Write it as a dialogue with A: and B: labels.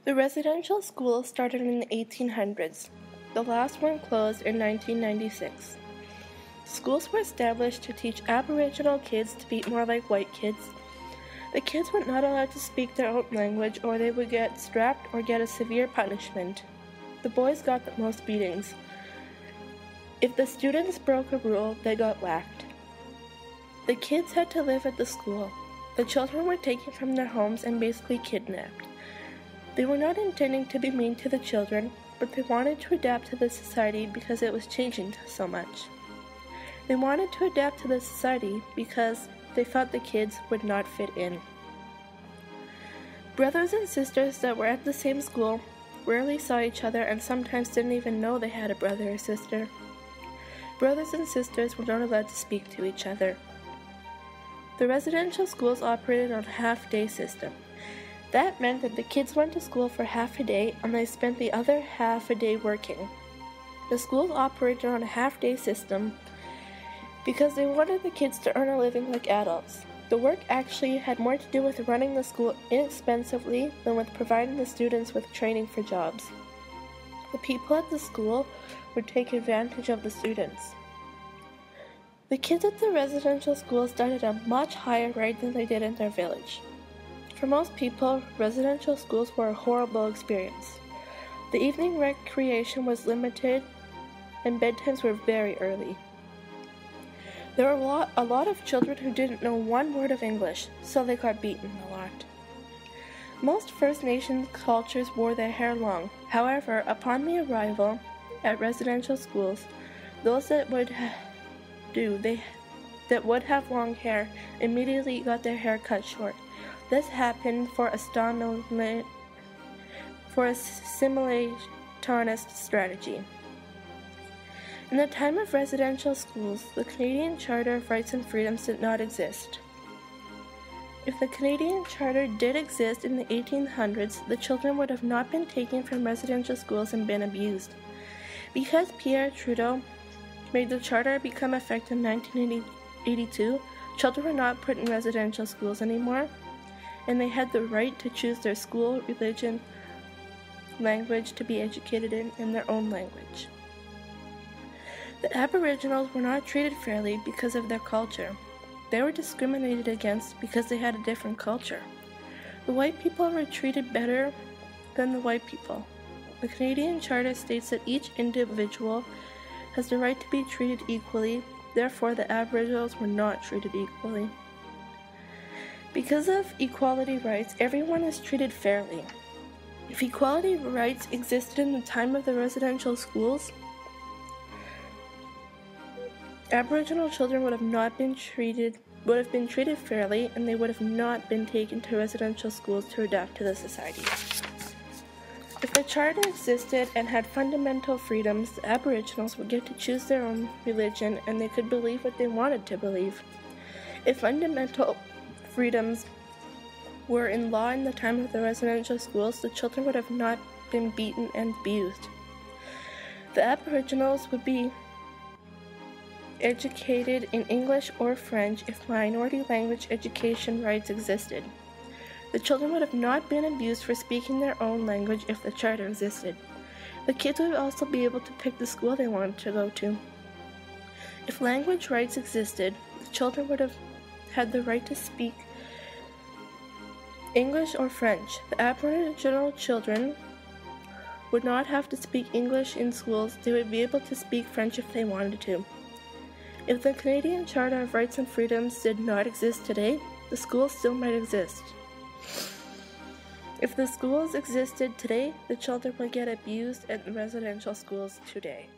A: The residential schools started in the 1800s. The last one closed in 1996. Schools were established to teach Aboriginal kids to be more like white kids. The kids were not allowed to speak their own language or they would get strapped or get a severe punishment. The boys got the most beatings. If the students broke a rule, they got whacked. The kids had to live at the school. The children were taken from their homes and basically kidnapped. They were not intending to be mean to the children, but they wanted to adapt to the society because it was changing so much. They wanted to adapt to the society because they thought the kids would not fit in. Brothers and sisters that were at the same school rarely saw each other and sometimes didn't even know they had a brother or sister. Brothers and sisters were not allowed to speak to each other. The residential schools operated on a half-day system. That meant that the kids went to school for half a day and they spent the other half a day working. The schools operated on a half-day system because they wanted the kids to earn a living like adults. The work actually had more to do with running the school inexpensively than with providing the students with training for jobs. The people at the school would take advantage of the students. The kids at the residential schools died at a much higher rate than they did in their village. For most people, residential schools were a horrible experience. The evening recreation was limited and bedtimes were very early. There were a lot of children who didn't know one word of English, so they got beaten a lot. Most First Nations cultures wore their hair long. However, upon the arrival at residential schools, those that would have long hair immediately got their hair cut short. This happened for a simulationist strategy. In the time of residential schools, the Canadian Charter of Rights and Freedoms did not exist. If the Canadian Charter did exist in the 1800s, the children would have not been taken from residential schools and been abused. Because Pierre Trudeau made the Charter become effective in 1982, children were not put in residential schools anymore, and they had the right to choose their school, religion, language to be educated in their own language. The Aboriginals were not treated fairly because of their culture. They were discriminated against because they had a different culture. The white people were treated better than the white people. The Canadian Charter states that each individual has the right to be treated equally, therefore the Aboriginals were not treated equally. Because of equality rights, everyone is treated fairly. If equality rights existed in the time of the residential schools, Aboriginal children would have been treated fairly, and they would have not been taken to residential schools to adapt to the society. If the Charter existed and had fundamental freedoms, the Aboriginals would get to choose their own religion and they could believe what they wanted to believe. If fundamental freedoms were in law in the time of the residential schools, the children would have not been beaten and abused. The Aboriginals would be educated in English or French if minority language education rights existed. The children would have not been abused for speaking their own language if the Charter existed. The kids would also be able to pick the school they wanted to go to. If language rights existed, the children would have had the right to speak English or French. The Aboriginal children would not have to speak English in schools. They would be able to speak French if they wanted to. If the Canadian Charter of Rights and Freedoms did not exist today, the schools still might exist. If the schools existed today, the children would get abused at residential schools today.